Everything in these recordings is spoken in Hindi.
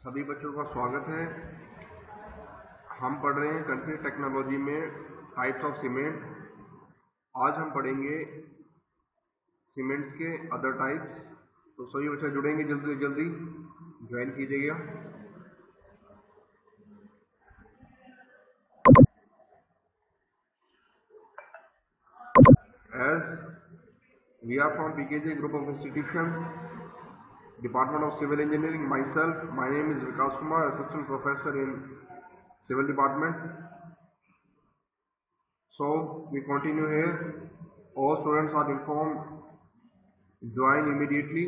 सभी बच्चों का स्वागत है। हम पढ़ रहे हैं कंक्रीट टेक्नोलॉजी में टाइप्स ऑफ सीमेंट। आज हम पढ़ेंगे सीमेंट्स के अदर टाइप्स। तो सभी बच्चे जुड़ेंगे जल्दी जल्दी ज्वाइन कीजिएगा। As we are from PKJ group of institutions, Department of Civil Engineering, my name is Vikas Kumar, Assistant Professor in Civil Department. So we continue here. All students are informed. Join immediately.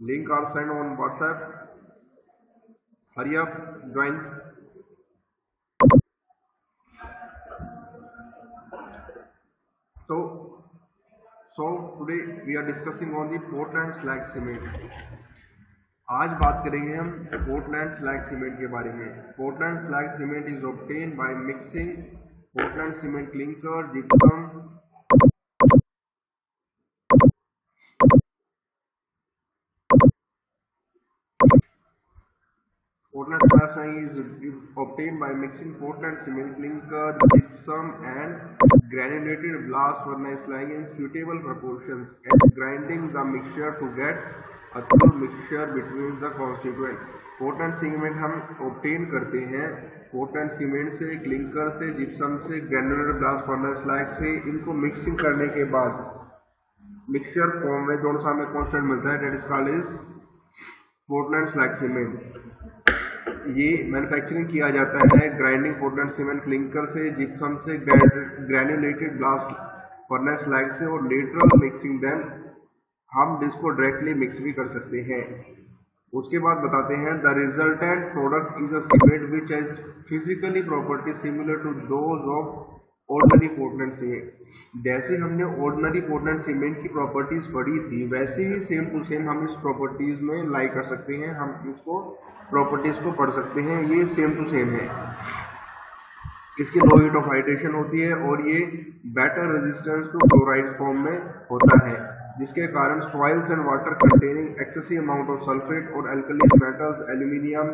Link are sent on WhatsApp. Hurry up, join. So today we are discussing on the Portland slag cement. आज बात करेंगे हम पोर्टलैंड स्लैग सीमेंट के बारे में। Portland slag cement is obtain by mixing Portland cement clinker, gypsum, Portland slag cement is obtained by mixing Portland cement clinker, gypsum and granulated blast furnace slag in suitable proportions and grinding the mixture to get a true mixture between the constituent. Portland cement हम ऑब्टेन करते हैं पोर्टलैंड सीमेंट से, क्लिंकर से, जिप्सम से, ग्रैनुलेटेड ब्लास्ट फर्नेस स्लैग से। इनको मिक्सिंग करने के बाद मिक्सचर फॉर्म में जो सा हमें कॉन्स्टेंट मिलता है, that is called is Portland slag cement. ये मैन्युफैक्चरिंग किया जाता है ग्राइंडिंग पोर्टलैंड सीमेंट क्लिंकर से, जिप्सम से, ग्रैनुलेटेड ब्लास्ट फर्नेस स्लैग से और लेटरल मिक्सिंग देन हम इसको डायरेक्टली मिक्स भी कर सकते हैं। उसके बाद बताते हैं the resultant product is a cement which has physically property similar to those of ordinary Portland cement. जैसे हमने ऑर्डिनरी पोर्टलैंड सीमेंट की प्रॉपर्टीज पढ़ी थी, वैसे ही सेम टू सेम हम इस प्रॉपर्टीज में लाई कर सकते हैं। हम इसको प्रॉपर्टीज को पढ़ सकते हैं, ये सेम टू सेम है। इसकी लो हीट ऑफ हाइड्रेशन होती है और ये better resistance to chloride form में होता है, जिसके कारण soils and water containing excessive amount of sulphate और alkali metals, aluminium,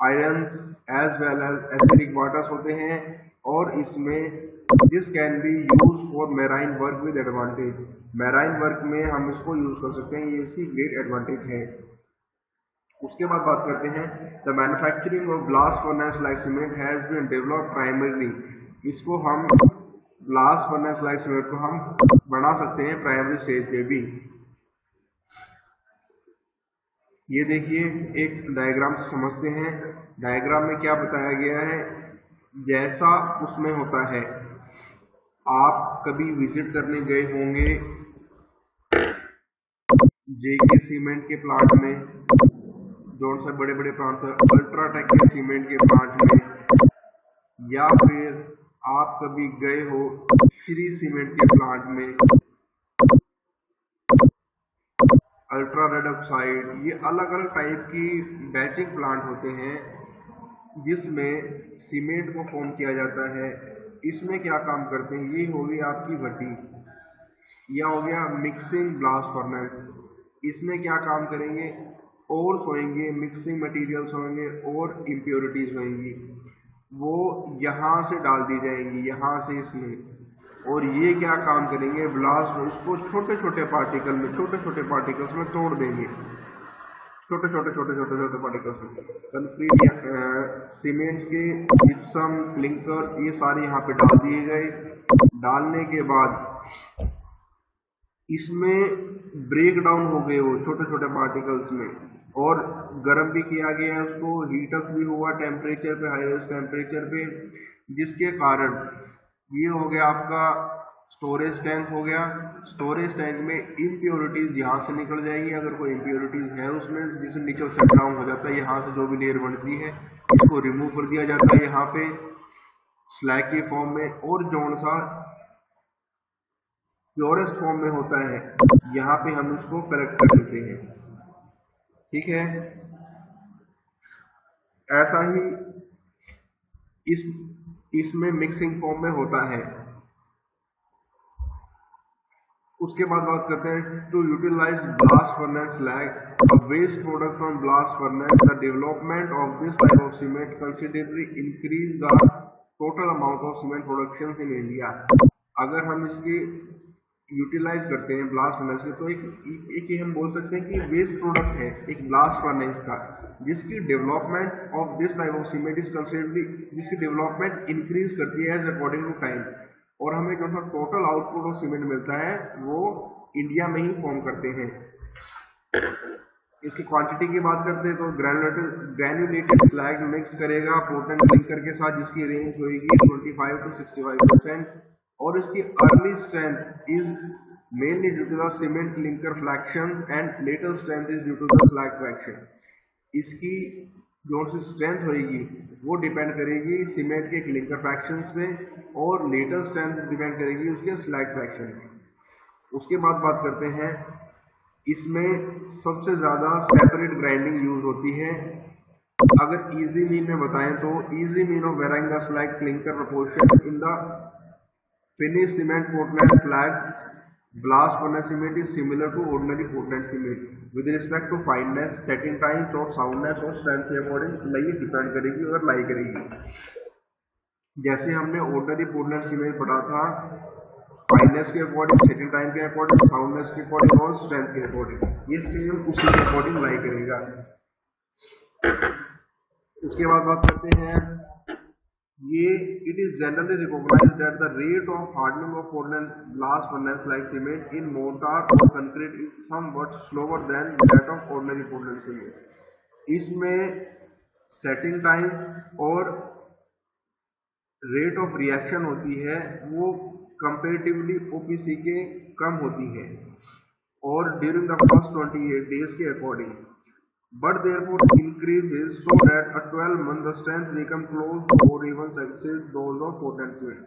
irons as well as acidic waters होते हैं। और इसमें this can be use for marine work with advantage. Marine work में हम इसको यूज कर सकते हैं, ये इसकी ग्रेट एडवांटेज है। उसके बाद बात करते हैं the manufacturing of blast furnace slag cement has been developed primarily. इसको हम ब्लास्ट फर्नेस स्लैग सीमेंट को हम बना सकते हैं प्राइमरी स्टेज पे भी। ये देखिए एक डायग्राम से समझते हैं। डायग्राम में क्या बताया गया है, जैसा उसमें होता है। आप कभी विजिट करने गए होंगे जेके सीमेंट के प्लांट में, जो से बड़े बड़े प्लांट है, अल्ट्राटेक के सीमेंट के प्लांट में, या फिर आप कभी गए हो श्री सीमेंट के प्लांट में, अल्ट्रा रेड ऑक्साइड। ये अलग अलग टाइप की बैचिंग प्लांट होते हैं जिसमें सीमेंट को फॉर्म किया जाता है। इसमें क्या काम करते हैं, ये होगी आपकी भट्टी, यह हो गया मिक्सिंग ब्लास्ट फर्नेस। इसमें क्या काम करेंगे, और होंगे, मिक्सिंग मटेरियल्स होंगे और इम्प्योरिटीज होंगी, वो यहाँ से डाल दी जाएंगी, यहाँ से इसमें। और ये क्या काम करेंगे, ब्लास्ट उसको छोटे छोटे पार्टिकल में, छोटे छोटे पार्टिकल्स में तोड़ देंगे, छोटे छोटे पार्टिकल्स में। कंक्रीट सीमेंट्स के जिप्सम, क्लिंकर्स, ये सारे यहाँ पे डाल दिए गए। डालने के बाद इसमें ब्रेक डाउन हो गए वो छोटे छोटे पार्टिकल्स में, और गर्म भी किया गया, उसको हीट अप भी हुआ टेम्परेचर पे, हाईएस्ट टेम्परेचर पे, जिसके कारण ये हो गया आपका स्टोरेज टैंक हो गया। स्टोरेज टैंक में इम्प्योरिटीज यहाँ से निकल जाएगी, अगर कोई इम्प्योरिटीज है उसमें, जिससे नीचे सेट डाउन हो जाता है, यहाँ से जो भी लेयर बनती है इसको रिमूव कर दिया जाता है यहाँ पे स्लैग के फॉर्म में। और जौन सा प्योरेस्ट फॉर्म में होता है, यहाँ पे हम उसको कलेक्ट कर लेते हैं। ठीक है, ऐसा ही इसमें मिक्सिंग फॉर्म में होता है। उसके बाद बात करते हैं to utilize blast furnace slag waste product from blast furnace the development of this type of cement considerably increase the total amount of cement production in India. अगर हम इसकी यूटिलाइज करते हैं ब्लास्ट फर्नेस के तो एक ये हम बोल सकते हैं कि वेस्ट प्रोडक्ट है एक ब्लास्ट फर्नेस का, जिसकी development of this type of cement is considerably, जिसकी डेवलपमेंट इंक्रीज करती है एज अकॉर्डिंग टू टाइम, और हमें जो सा टोटल आउटपुट ऑफ सीमेंट मिलता है वो इंडिया में ही फॉर्म करते हैं। इसकी क्वांटिटी की बात करते हैं तो ग्रैन्युलेटेड स्लैग मिक्स करेगा पोर्टलैंड क्लिंकर के साथ, जिसकी रेंज होगी 25 to 65%, और इसकी early strength is mainly due to the cement clinker fraction and later strength is due to the slag fraction. इसकी जो सी स्ट्रेंथ होगी वो डिपेंड करेगी सीमेंट के क्लिंकर फ्रैक्शंस पे, और लेटर स्ट्रेंथ डिपेंड करेगी उसके स्लैग फ्रैक्शन पे। उसके बाद बात करते हैं इसमें सबसे ज़्यादा सेपरेट ग्राइंडिंग यूज होती है। अगर इजी मीन में बताएं तो easy mean of varying the slag clinker proportion in the finish cement Portland flags blast furnace cement is similar to ordinary Portland cement with respect to fineness, setting times और साउंडनेस और स्ट्रेंथ के अकॉर्डिंग लाई डिपेंड करेगी और लाई करेगी। जैसे हमने ऑर्डिनरी पोर्टलैंड सीमेंट पढ़ा था फाइननेस के अकॉर्डिंग, सेटिंग टाइम के अकॉर्डिंग, साउंडनेस के अकॉर्डिंग और स्ट्रेंथ के अकॉर्डिंग, ये सेम उसी के अकॉर्डिंग लाई करेगा। उसके बाद बात करते हैं ये it is generally recognised that the rate of hardening of Portland blast furnace like cement in mortar और concrete is somewhat slower than that of ordinary Portland cement. इसमें सेटिंग टाइम और रेट ऑफ रिएक्शन होती है वो कंपेरेटिवली ओपीसी के कम होती है और ड्यूरिंग द फर्स्ट 28 डेज के according, but therefore increases so that at 12 months the strength become close to or even exceeds those of Portland cement.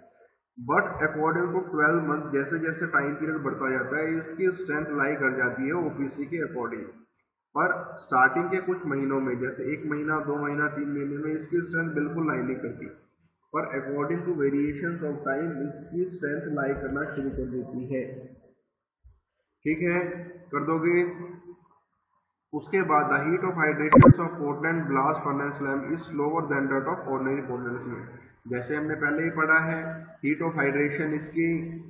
But according to 12 months जैसे जैसे टाइम पीरियड बढ़ता जाता है इसकी स्ट्रेंथ लाई कर जाती है ओपीसी के अकॉर्डिंग, पर स्टार्टिंग के कुछ महीनों में जैसे 1 महीना 2 महीना 3 महीने में इसकी स्ट्रेंथ बिल्कुल लाई नहीं करती, पर according to variation of time इसकी स्ट्रेंथ लाई करना शुरू कर देती है। ठीक है, कर दोगे। उसके बाद the heat of hydration of Portland blast furnace slag is slower than that of ordinary Portland cement. जैसे हमने पहले ही पढ़ा है हीट ऑफ हाइड्रेशन इसकी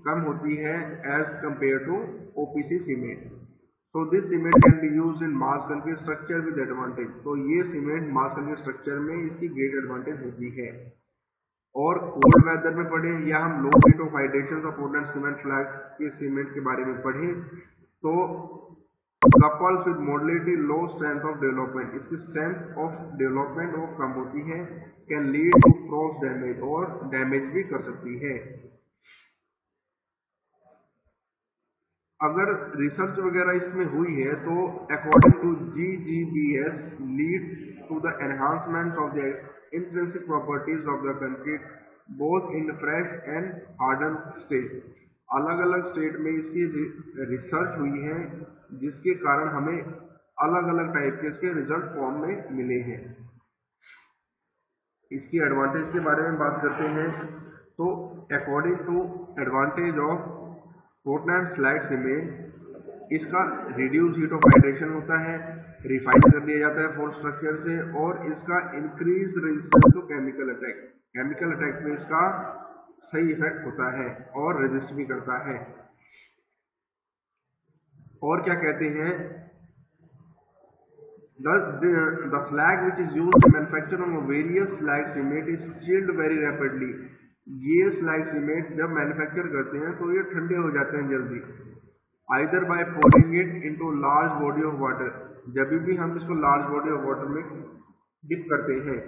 कम होती है as compare to OPC cement. So this cement can be used in mass concrete structure with advantage. तो ये सीमेंट मास कंक्रीट स्ट्रक्चर में इसकी ग्रेट एडवांटेज होती है। और कोल्ड वेदर में पढ़े या हम low heat of hydration of Portland cement flag के सीमेंट के बारे में पढ़े तो couples with moderately low strength of development, इसकी स्ट्रेंथ ऑफ डेवलपमेंट वो कम होती है, can lead to frost damage और डैमेज भी कर सकती है। अगर रिसर्च वगैरह इसमें हुई है तो according to GGBS lead to the enhancement of the intrinsic properties of the concrete both in fresh and harden state. अलग अलग स्टेट में इसकी रिसर्च हुई है जिसके कारण हमें अलग अलग टाइप के इसके रिजल्ट फॉर्म में मिले हैं। इसकी एडवांटेज के बारे में बात करते हैं तो according to advantage of Portland slag cement, इसका रिड्यूस हीट ऑफ हाइड्रेशन होता है, रिफाइन कर दिया जाता है फोर्स स्ट्रक्चर से, और इसका increase resistance to chemical attack, chemical attack में इसका सही इफेक्ट होता है और रेजिस्ट भी करता है। और क्या कहते हैं the slag which is used in manufacturing of various slag cement is chilled very rapidly। ये slag cement जब मैन्युफैक्चर करते हैं तो ये ठंडे हो जाते हैं जल्दी, either by pouring it into large body of water, जब भी हम इसको large body of water में डिप करते हैं,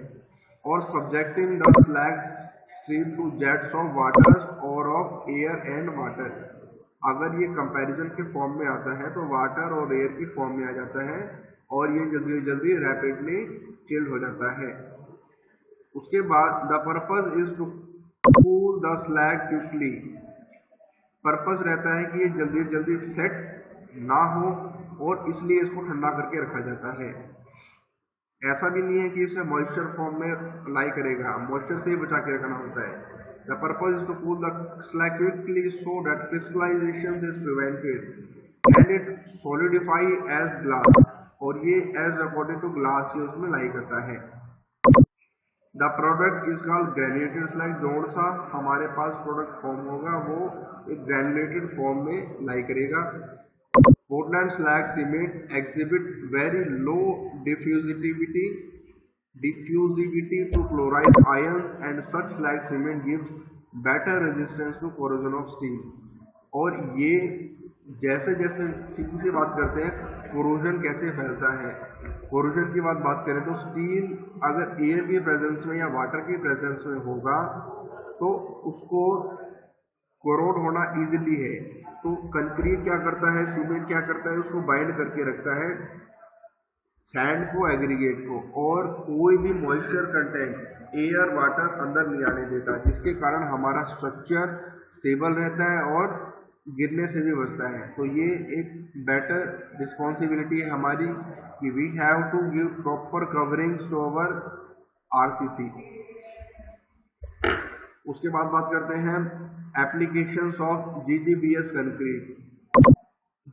और subjecting the slag stream to jets of water or of air and water। अगर ये कंपैरिजन के फॉर्म में आता है तो वाटर और एयर की फॉर्म में आ जाता है और ये जल्दी जल्दी रैपिडली चिल्ड हो जाता है। उसके बाद the purpose is to cool the slag quickly, purpose रहता है कि ये जल्दी जल्दी सेट ना हो और इसलिए इसको ठंडा करके रखा जाता है। ऐसा भी नहीं है कि इसे मॉइस्चर फॉर्म में अप्लाई करेगा, मॉइस्चर से ही बचा के रखना होता है। The purpose is to cool the slag quickly so that crystallization is prevented and it solidify as glass, और ये as according to glass ये उसमें लाई करता है। The product is called granulated slag. जोन सा हमारे पास प्रोडक्ट फॉर्म होगा वो एक ग्रेन्युलेटेड फॉर्म में लाई करेगा। Portland slag cement exhibit very low diffusivity to chloride ions and such slag cement gives better resistance to corrosion of steel। और ये जैसे जैसे सीधी सी बात करते हैं कोरोजन कैसे फैलता है। कोरोजन की बात करें तो स्टील अगर एयर की प्रेजेंस में या वाटर की प्रेजेंस में होगा तो उसको कोरोड होना इजीली है। तो कंक्रीट क्या करता है, सीमेंट क्या करता है, उसको बाइंड करके रखता है सैंड को, एग्रीगेट को, और कोई भी मॉइस्चर कंटेंट एयर वाटर अंदर नहीं आने देता, जिसके कारण हमारा स्ट्रक्चर स्टेबल रहता है और गिरने से भी बचता है। तो ये एक बेटर रिस्पॉन्सिबिलिटी है हमारी कि we have to give proper coverings to our RCC. उसके बाद बात करते हैं applications of GGBS concrete.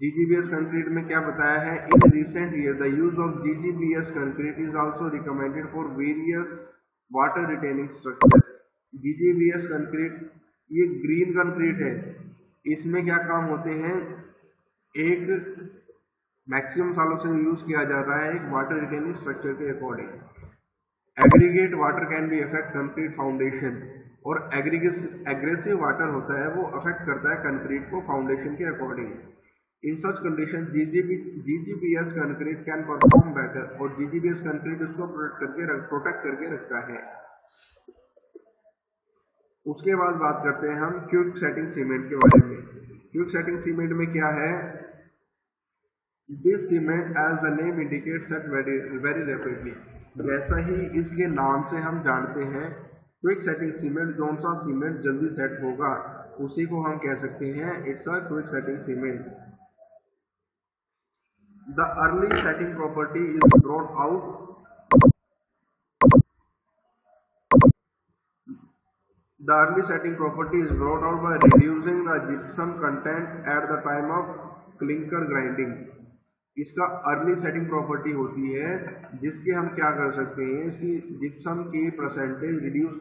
GGBS concrete में क्या बताया है, in recent year the use of GGBS concrete is also recommended for various water retaining structure. GGBS concrete ये ग्रीन कंक्रीट है, इसमें क्या काम होते हैं, एक मैक्सिमम सालों से यूज किया जाता है एक वाटर रिटेनिंग स्ट्रक्चर के according. Aggregate water can be affect concrete foundation, और एग्रेसिव वाटर होता है वो अफेक्ट करता है कंक्रीट को फाउंडेशन के according. In such condition GGBS concrete can perform better, और जीजीबीएस कंक्रीट उसको प्रोटेक्ट करके रखता है। उसके बाद बात करते हैं हम क्विक सेटिंग सीमेंट के बारे में। क्विक सेटिंग सीमेंट में क्या है, this cement as the name indicate set very rapidly. जैसा ही इसके नाम से हम जानते हैं क्विक सेटिंग सीमेंट, जोन सा सीमेंट जल्दी सेट होगा उसी को हम कह सकते हैं it's a quick setting cement. The early setting property is brought out The early setting property is brought out by reducing the gypsum content at the time of clinker grinding। इसका अर्ली सेटिंग प्रॉपर्टी होती है जिसके हम क्या कर सकते हैं, इसकी जिप्सम की परसेंटेज रिड्यूस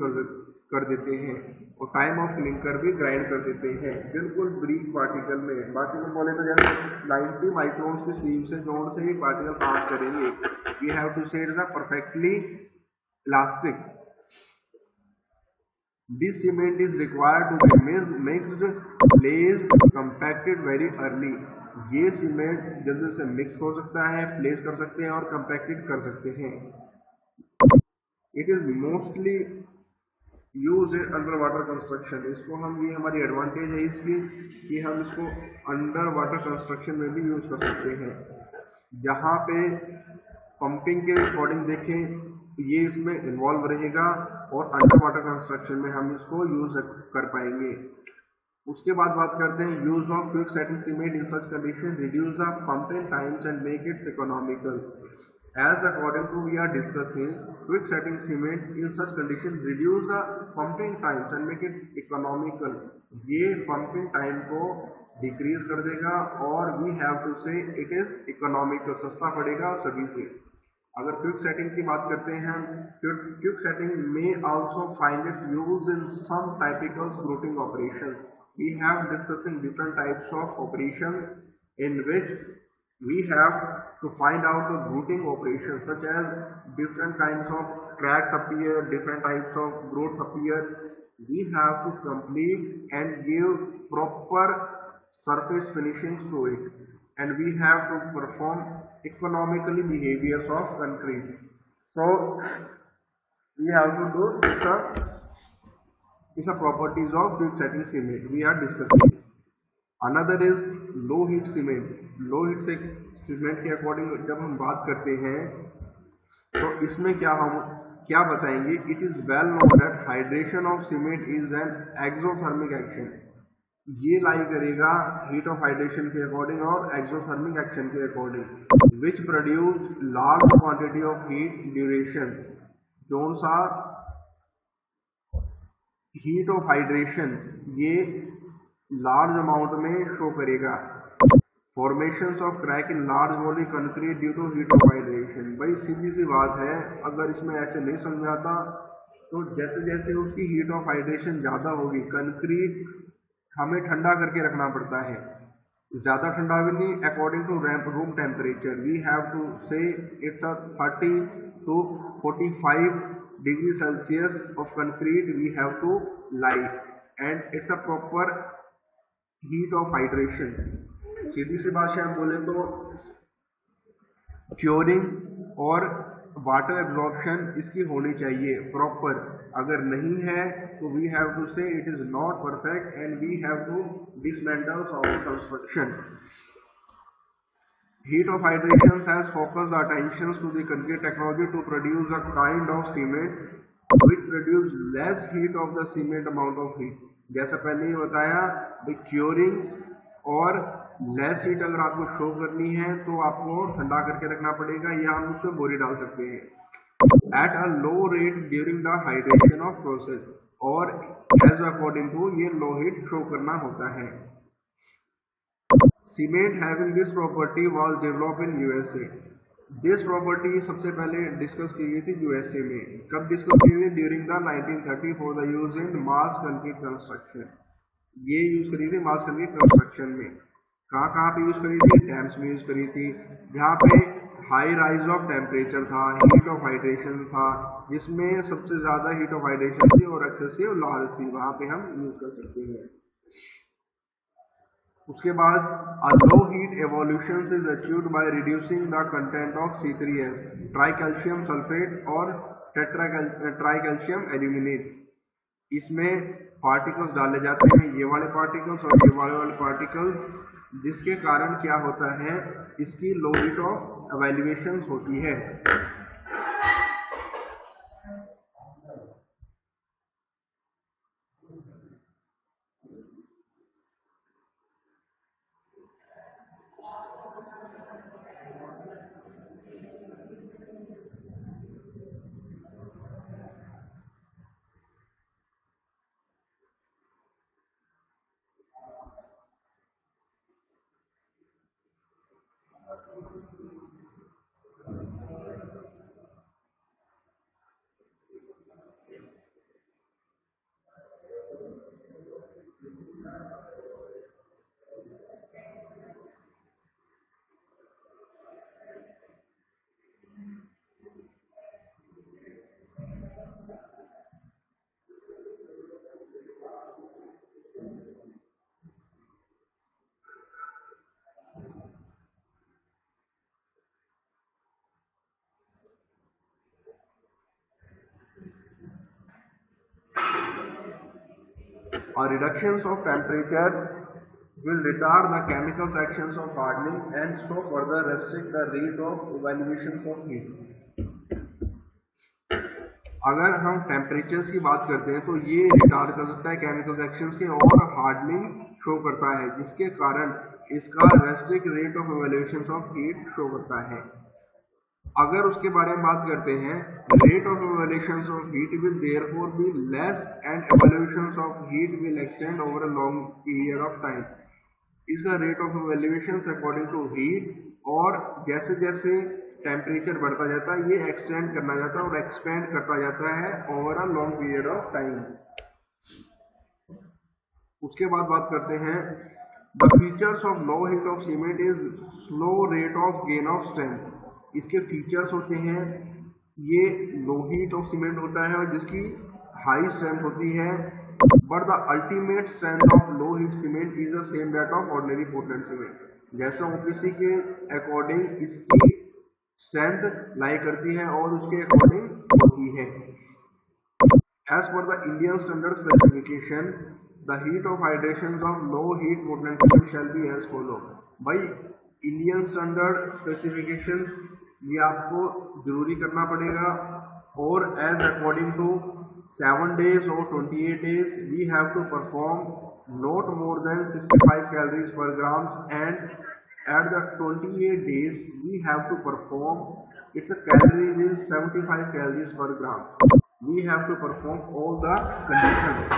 कर देते हैं और टाइम ऑफ क्लिंकर भी ग्राइंड कर देते हैं बिल्कुल ब्रीक पार्टिकल में। पार्टिकल बोले तो जैसे 90 माइक्रोन्स की स्लीव से जोड़ से ही पार्टिकल पास करेंगे। We have to say it is perfectly elastic. This cement is required to be mixed, placed, compacted very early। ये सीमेंट जल्दी से मिक्स हो सकता है, प्लेस कर सकते हैं और कंपैक्टेड कर सकते हैं। It is mostly use under water construction. इसको हम, ये हमारी एडवांटेज है इसकी कि हम इसको अंडर वाटर कंस्ट्रक्शन में भी यूज कर सकते हैं। जहाँ पे पंपिंग के अकॉर्डिंग देखें ये इसमें इन्वॉल्व रहेगा और अंडर वाटर कंस्ट्रक्शन में हम इसको यूज कर पाएंगे। उसके बाद बात करते हैं use of quick setting cement in such condition reduce the pumping times and make it economical. As according to we are discussing quick setting cement in such condition reduce the pumping times and make it economical. ये पंपिंग टाइम को डिक्रीज कर देगा और we have to say it is economical, सस्ता पड़ेगा सभी से। अगर क्विक सेटिंग की बात करते हैं, क्विक सेटिंग में also find it use in some typical grouting operation. We have discussing different types of operation in which we have to find out the grouting operation such as different kinds of cracks appear, different types of growth appear। We have to complete and give proper surface finishings to it, and we have to perform economically behaviors of concrete। So we have to do these are properties of quick setting cement we are discussing। Another is low heat cement। Low heat से सीमेंट के अकॉर्डिंग जब हम बात करते हैं तो इसमें क्या बताएंगे, it is well known that hydration of cement is an exothermic action. ये लाई करेगा हीट ऑफ हाइड्रेशन के अकॉर्डिंग और एक्सोथर्मिक एक्शन के according which produce large quantity of heat duration. Zone सा हीट ऑफ हाइड्रेशन ये लार्ज अमाउंट में शो करेगा। Formation of crack in large volume concrete due to heat of hydration. भाई सीधी सी बात है, अगर इसमें ऐसे नहीं समझ आता तो जैसे जैसे उसकी हीट ऑफ हाइड्रेशन ज़्यादा होगी, कंक्रीट हमें ठंडा करके रखना पड़ता है, ज़्यादा ठंडा भी नहीं, according to room temperature we have to say it's a 30 to 45 degree Celsius of concrete we have to lie and it's a proper heat of hydration. सीधी सी भाषा में बोले तो क्योरिंग और वाटर एब्जॉर्प्शन इसकी होनी चाहिए प्रॉपर। अगर नहीं है तो we have to say it is not perfect and we have to dismantle of construction. Heat of hydration has focused the attention to the concrete technology to produce a kind of cement which produce less heat of the cement amount of heat। जैसा पहले ही बताया, क्योरिंग और लेस हीट अगर आपको शो करनी है तो आपको ठंडा करके रखना पड़ेगा या हम उसमें बोरी डाल सकते हैं at a low rate during the hydration of process, और एज अकॉर्डिंग टू ये लो हीट शो करना होता है। Cement having this property was develop in USA. This property सबसे पहले डिस्कस की गई थी यूएसए में। कब डिस्कस की गई? During the 1930 for the use in mass concrete construction. ये यूज करी थी मास कंक्रीट कंस्ट्रक्शन में। कहाँ कहाँ पे यूज करी थी? डैम्स में यूज करी थी, जहाँ पे हाई राइज ऑफ टेम्परेचर था, हीट ऑफ हाइड्रेशन था, जिसमें सबसे ज्यादा हीट ऑफ हाइड्रेशन थी और एक्सेसिव लार्ज थी, वहां पे हम यूज कर सकते हैं। उसके बाद low heat evolution is achieved by reducing the content of C3S try calcium sulphate और ट्राई कैल्शियम एल्यूमिनेट। इसमें पार्टिकल्स डाले जाते हैं, ये वाले पार्टिकल्स और ये वाले पार्टिकल्स, जिसके कारण क्या होता है, इसकी लो हीट ऑफ एवोल्यूशन होती है। A reduction of temperature will retard the chemical actions of hardening and so further restrict the rate of evaluation of heat। अगर हम टेम्परेचर्स की बात करते हैं तो ये रिटार्ड कर सकता है केमिकल एक्शंस के और हार्डनिंग शो करता है, जिसके कारण इसका restrict rate of evolution of heat show करता है। अगर उसके बारे में बात करते हैं, rate of evolution of heat will therefore be less and evolution of heat will extend over a long period of time. इसका rate of evolution according to heat, और जैसे जैसे टेम्परेचर बढ़ता जाता है ये एक्सटेंड करना जाता है और एक्सपेंड करता जाता है over a long period of time. उसके बाद बात करते हैं, the features of low heat of cement is slow rate of gain of strength. इसके फीचर्स होते हैं, ये लो हीट ऑफ सीमेंट होता है और जिसकी हाई स्ट्रेंथ होती है, but the ultimate strength of low heat cement is the same that of ordinary Portland cement. जैसा ओपीसी के अकॉर्डिंग इसकी स्ट्रेंथ लाई करती है और उसके अकॉर्डिंग होती है। As per the Indian standard specification the heat of hydration of low heat Portland cement shall be as follow. भाई इंडियन स्टैंडर्ड स्पेसिफिकेशन ये आपको जरूरी करना पड़ेगा, और as according to 7 days or 28 days we have to perform not more than 65 calories per gram, and at the 28 days we have to perform its a calories is 75 calories per gram। We have to perform all the conditions.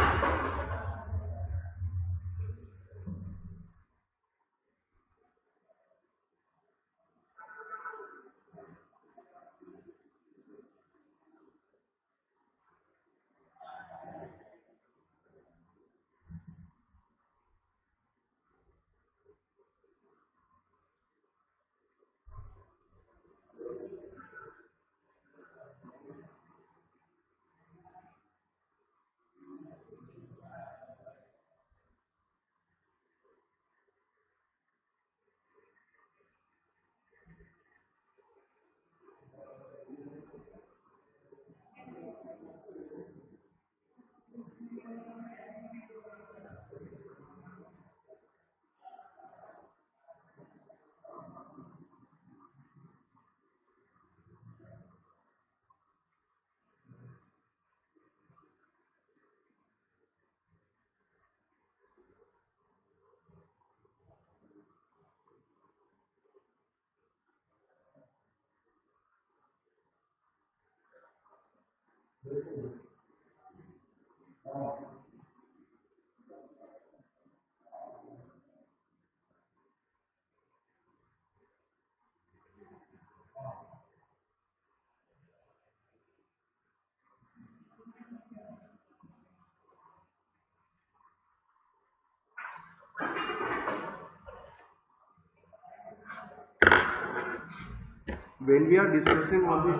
When we are discussing on the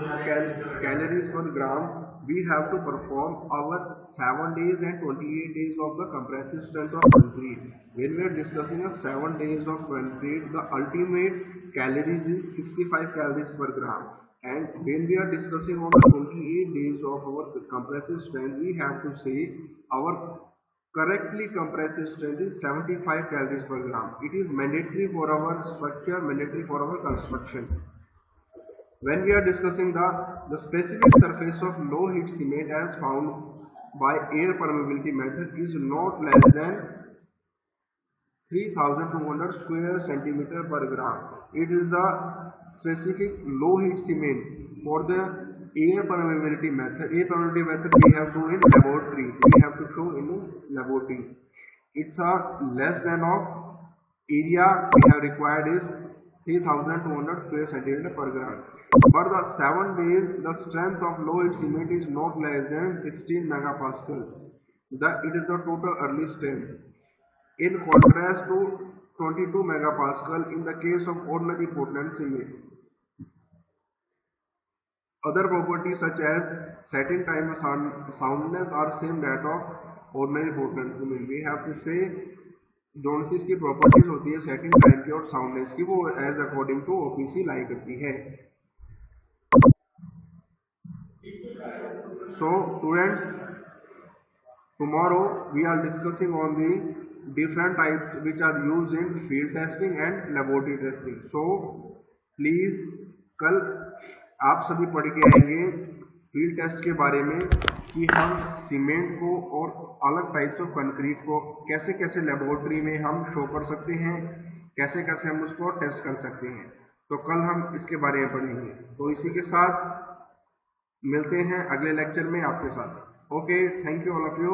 calories per gram, we have to perform our 7 days and 28 days of the compressive strength of concrete. When we are discussing a 7 days of concrete, the ultimate calories is 65 calories per gram. And when we are discussing on the 28 days of our compressive strength, we have to say our correctly compressive strength is 75 calories per gram. It is mandatory for our structure, mandatory for our construction. When we are discussing the specific surface of low heat cement as found by air permeability method is not less than 3200 square centimeter per gram. It is a specific low heat cement for the air permeability method. Air permeability method we have to in laboratory. We have to show in laboratory. It's a less than of area we have required is 3200 square centimeter per gram. For the 7 days, the strength of low heat cement is not less than 16 megapascal. It is the total early strength. In contrast to 22 megapascal in the case of ordinary Portland cement. Other properties such as setting time and soundness are same that of ordinary Portland cement. We have to say जोन सी इसकी प्रॉपर्टीज होती है सेटिंग टाइम की और साउंडनेस की, वो एज अकॉर्डिंग टू ओपीसी लाई करती है. So students, tomorrow we are discussing on the different types which are used in field testing and laboratory testing. So please कल आप सभी पढ़ के आएंगे फील्ड टेस्ट के बारे में कि हम सीमेंट को और अलग टाइप्स ऑफ कंक्रीट को कैसे कैसे लेबोरेटरी में हम शो कर सकते हैं, कैसे कैसे हम उसको टेस्ट कर सकते हैं. तो कल हम इसके बारे में पढ़ेंगे. तो इसी के साथ मिलते हैं अगले लेक्चर में आपके साथ. Okay, thank you all of you.